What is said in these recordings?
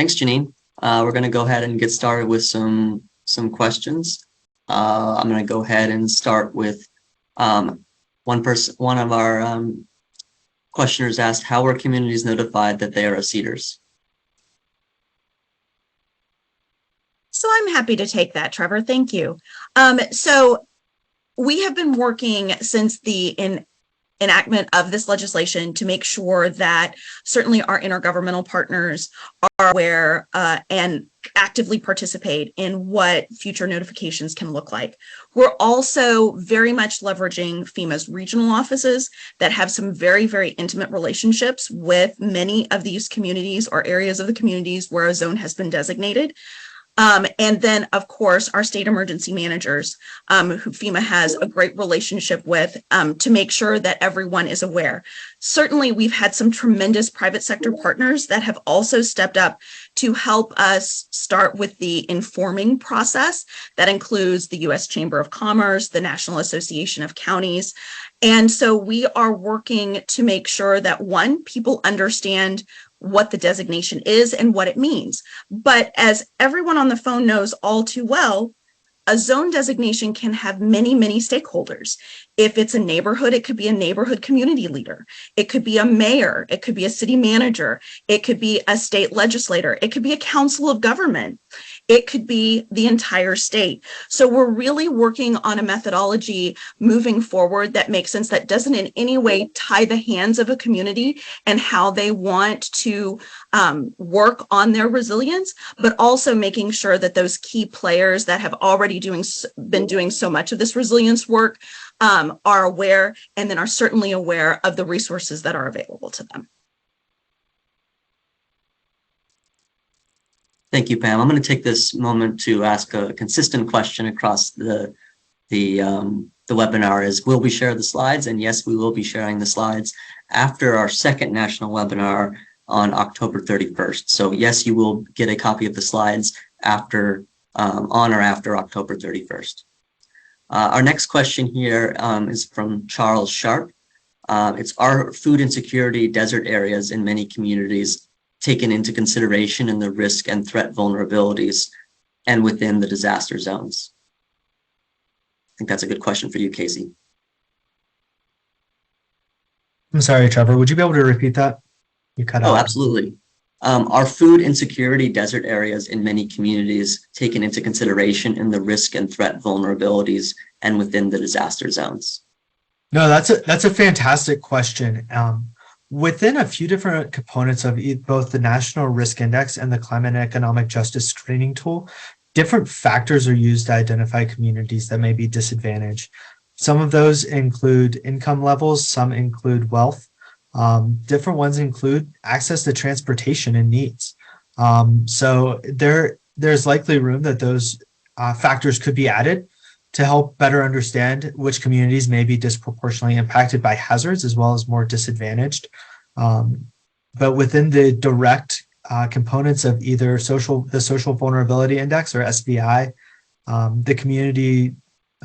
Thanks, Janine. We're going to go ahead and get started with some questions. I'm going to go ahead and start with one of our questioners asked, how are communities notified that they are CEDARs? So I'm happy to take that, Trevor. Thank you. So we have been working since the enactment of this legislation to make sure that certainly our intergovernmental partners are aware and actively participate in what future notifications can look like. We're also very much leveraging FEMA's regional offices that have some very, very intimate relationships with many of these communities or areas of the communities where a zone has been designated. And then, of course, our state emergency managers, who FEMA has a great relationship with, to make sure that everyone is aware. Certainly, we've had some tremendous private sector partners that have also stepped up to help us start with the informing process. That includes the U.S. Chamber of Commerce, the National Association of Counties. And so we are working to make sure that, one, people understand what the designation is and what it means. But as everyone on the phone knows all too well, a zone designation can have many, many stakeholders. If it's a neighborhood, it could be a neighborhood community leader. It could be a mayor. It could be a city manager. It could be a state legislator. It could be a council of government. It could be the entire state. So we're really working on a methodology moving forward that makes sense, that doesn't in any way tie the hands of a community and how they want to work on their resilience, but also making sure that those key players that have already been doing so much of this resilience work are aware, and then are certainly aware of the resources that are available to them. Thank you, Pam. I'm going to take this moment to ask a consistent question across the webinar is, will we share the slides? And yes, we will be sharing the slides after our second national webinar on October 31st. So yes, you will get a copy of the slides after on or after October 31st. Our next question here is from Charles Sharp. It's, are food insecurity desert areas in many communities taken into consideration in the risk and threat vulnerabilities and within the disaster zones? I think that's a good question for you, Casey. I'm sorry, Trevor, would you be able to repeat that? You cut out. Oh, absolutely. Are food insecurity desert areas in many communities taken into consideration in the risk and threat vulnerabilities and within the disaster zones? No, that's a fantastic question. Within a few different components of both the National Risk Index and the Climate and Economic Justice Screening Tool, different factors are used to identify communities that may be disadvantaged. Some of those include income levels, some include wealth. Different ones include access to transportation and needs. So there's likely room that those factors could be added to help better understand which communities may be disproportionately impacted by hazards as well as more disadvantaged. But within the direct components of either the Social Vulnerability Index or SVI, the community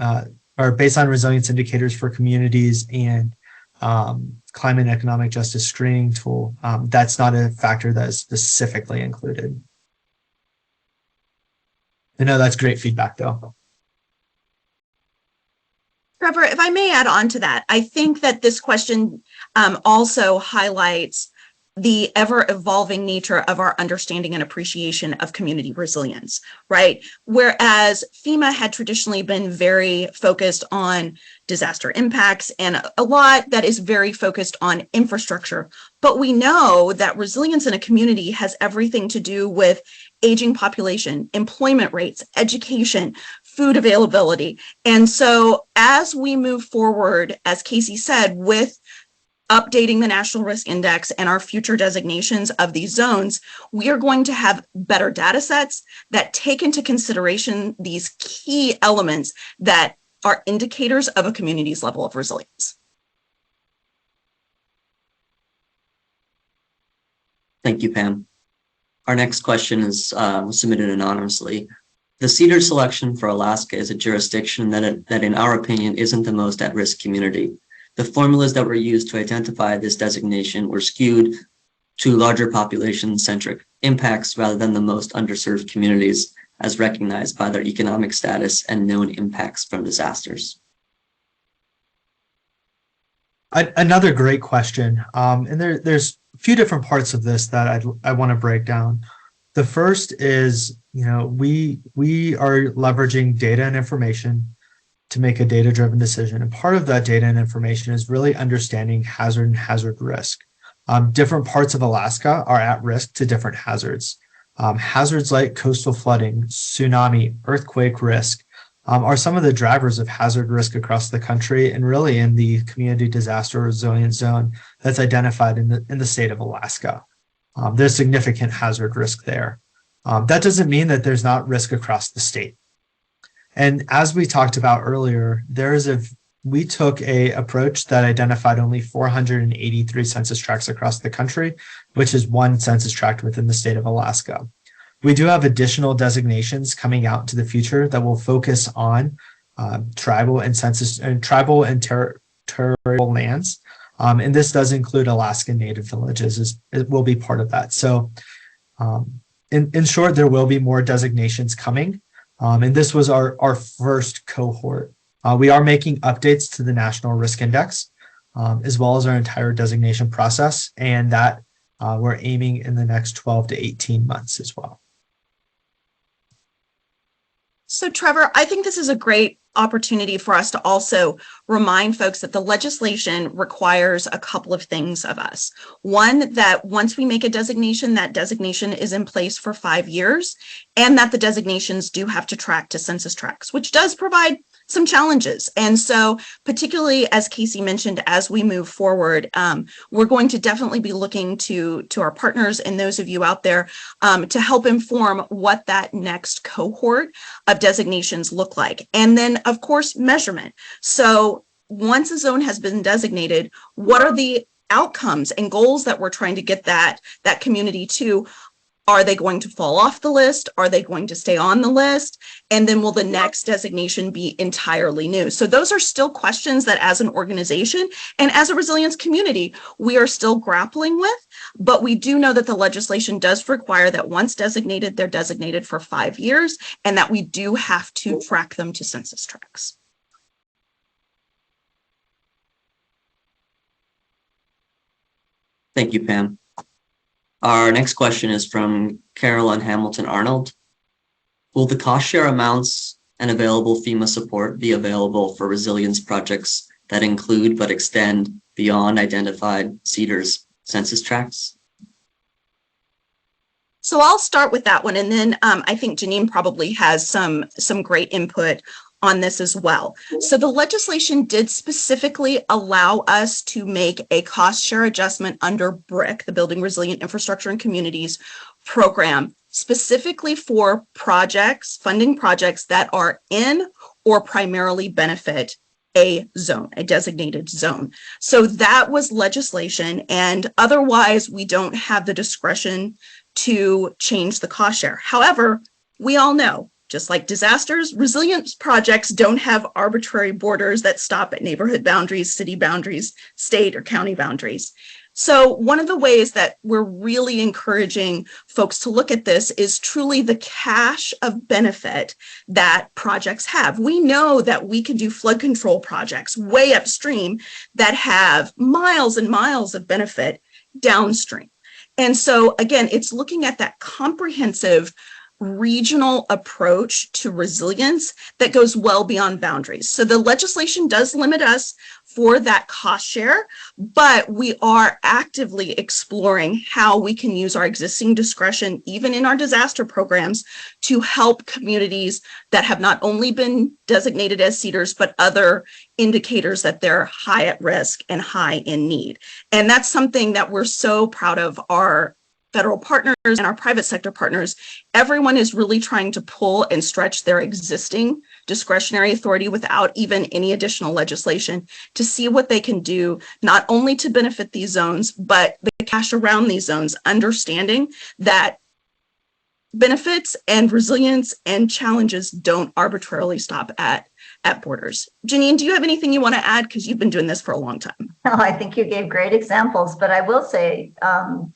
or baseline resilience indicators for communities and Climate and Economic Justice Screening Tool, that's not a factor that is specifically included. I know that's great feedback though. Trevor, if I may add on to that, I think that this question also highlights the ever-evolving nature of our understanding and appreciation of community resilience, right? Whereas FEMA had traditionally been very focused on disaster impacts and a lot that is very focused on infrastructure. But we know that resilience in a community has everything to do with aging population, employment rates, education, food availability. And so as we move forward, as Casey said, with updating the National Risk Index and our future designations of these zones, we are going to have better data sets that take into consideration these key elements that are indicators of a community's level of resilience. Thank you, Pam. Our next question is submitted anonymously. The CEDAR selection for Alaska is a jurisdiction that in our opinion isn't the most at-risk community. The formulas that were used to identify this designation were skewed to larger population-centric impacts rather than the most underserved communities, as recognized by their economic status and known impacts from disasters? Another great question. And there's a few different parts of this that I want to break down. The first is, we are leveraging data and information to make a data-driven decision. And part of that data and information is really understanding hazard and hazard risk. Different parts of Alaska are at risk to different hazards. Hazards like coastal flooding, tsunami, earthquake risk are some of the drivers of hazard risk across the country and really in the community disaster resilient zone that's identified in the state of Alaska. There's significant hazard risk there. That doesn't mean that there's not risk across the state. And as we talked about earlier, we took a approach that identified only 483 census tracts across the country, which is one census tract within the state of Alaska. We do have additional designations coming out into the future that will focus on tribal and territorial lands. And this does include Alaskan Native villages. It will be part of that. So in short, there will be more designations coming. And this was our first cohort. We are making updates to the National Risk Index, as well as our entire designation process, and that we're aiming in the next 12 to 18 months as well. So Trevor, I think this is a great opportunity for us to also remind folks that the legislation requires a couple of things of us. One, that once we make a designation, that designation is in place for 5 years, and that the designations do have to track to census tracts, which does provide some challenges. And so particularly, as Casey mentioned, as we move forward, we're going to definitely be looking to our partners and those of you out there to help inform what that next cohort of designations look like. And then, of course, measurement. So once a zone has been designated, what are the outcomes and goals that we're trying to get that community to? Are they going to fall off the list? Are they going to stay on the list? And then will the next designation be entirely new? So those are still questions that as an organization and as a resilience community, we are still grappling with, but we do know that the legislation does require that once designated, they're designated for 5 years, and that we do have to track them to census tracts. Thank you, Pam. Our next question is from Carolyn Hamilton Arnold. Will the cost share amounts and available FEMA support be available for resilience projects that include but extend beyond identified CEDARS census tracts? So I'll start with that one, and then I think Janine probably has some great input on this as well. So the legislation did specifically allow us to make a cost share adjustment under BRIC, the Building Resilient Infrastructure and Communities program, specifically for projects, funding projects that are in or primarily benefit a zone, a designated zone. So that was legislation, and otherwise we don't have the discretion to change the cost share. However, we all know, just like disasters, resilience projects don't have arbitrary borders that stop at neighborhood boundaries, city boundaries, state or county boundaries. So one of the ways that we're really encouraging folks to look at this is truly the cache of benefit that projects have. We know that we can do flood control projects way upstream that have miles and miles of benefit downstream. And so again, it's looking at that comprehensive regional approach to resilience that goes well beyond boundaries. So the legislation does limit us for that cost share, but we are actively exploring how we can use our existing discretion, even in our disaster programs, to help communities that have not only been designated as CEDARS, but other indicators that they're high at risk and high in need. And that's something that we're so proud of our federal partners and our private sector partners. Everyone is really trying to pull and stretch their existing discretionary authority without even any additional legislation to see what they can do, not only to benefit these zones, but the cash around these zones, understanding that benefits and resilience and challenges don't arbitrarily stop at borders. Janine, do you have anything you want to add? Because you've been doing this for a long time. No, I think you gave great examples, but I will say,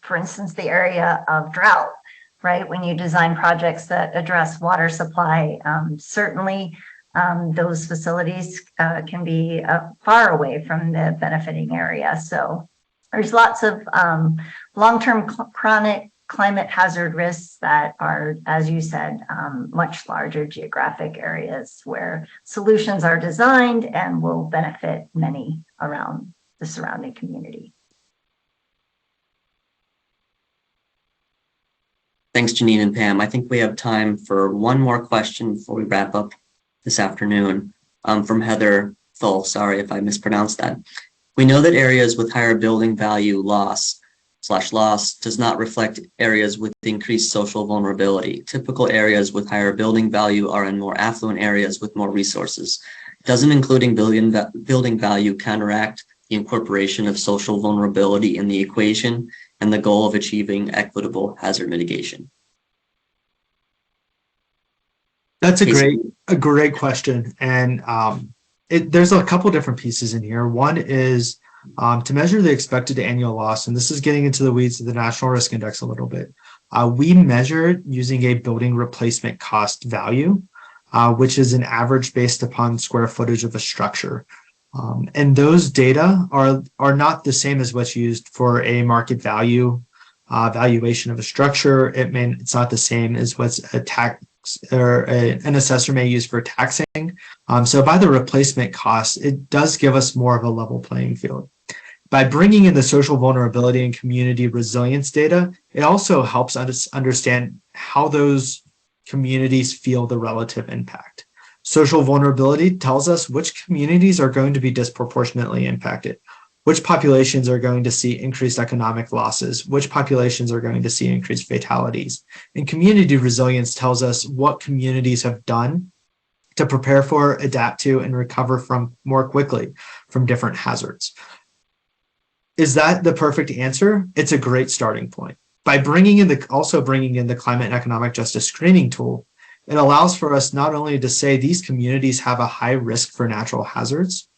for instance, the area of drought. right? When you design projects that address water supply, certainly those facilities can be far away from the benefiting area. So there's lots of long-term chronic climate hazard risks that are, as you said, much larger geographic areas where solutions are designed and will benefit many around the surrounding community. Thanks, Janine and Pam. I think we have time for one more question before we wrap up this afternoon. From Heather Thull, sorry if I mispronounced that. We know that areas with higher building value loss does not reflect areas with increased social vulnerability. Typical areas with higher building value are in more affluent areas with more resources. Doesn't including building value counteract the incorporation of social vulnerability in the equation and the goal of achieving equitable hazard mitigation? That's a great question. And there's a couple different pieces in here. One is to measure the expected annual loss, and this is getting into the weeds of the National Risk Index a little bit. We measure using a building replacement cost value, which is an average based upon square footage of a structure. And those data are not the same as what's used for a market value valuation of a structure. It's not the same as what's a tax or an assessor may use for taxing. So by the replacement cost, it does give us more of a level playing field. By bringing in the social vulnerability and community resilience data, it also helps us understand how those communities feel the relative impact. Social vulnerability tells us which communities are going to be disproportionately impacted, which populations are going to see increased economic losses, which populations are going to see increased fatalities. And community resilience tells us what communities have done to prepare for, adapt to, and recover from more quickly from different hazards. Is that the perfect answer? It's a great starting point. By bringing in the climate and economic justice screening tool, it allows for us not only to say these communities have a high risk for natural hazards,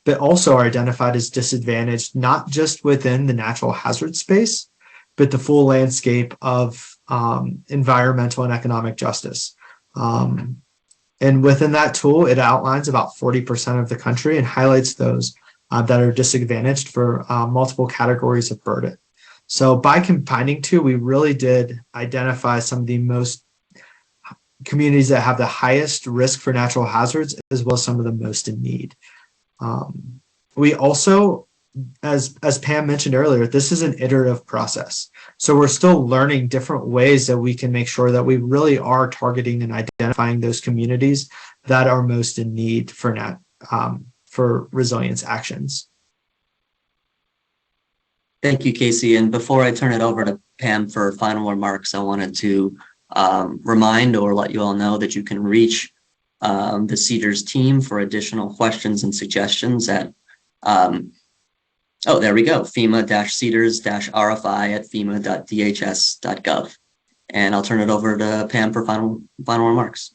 but also are identified as disadvantaged, not just within the natural hazard space, but the full landscape of environmental and economic justice. And within that tool, it outlines about 40% of the country and highlights those that are disadvantaged for multiple categories of burden. So by combining two, we really did identify some of the most communities that have the highest risk for natural hazards, as well as some of the most in need. We also, as Pam mentioned earlier, this is an iterative process. So we're still learning different ways that we can make sure that we really are targeting and identifying those communities that are most in need for resilience actions. Thank you, Casey. And before I turn it over to Pam for final remarks, I wanted to remind or let you all know that you can reach the CEDARS team for additional questions and suggestions at, there we go, FEMA-CEDARS-RFI@FEMA.dhs.gov. And I'll turn it over to Pam for final remarks.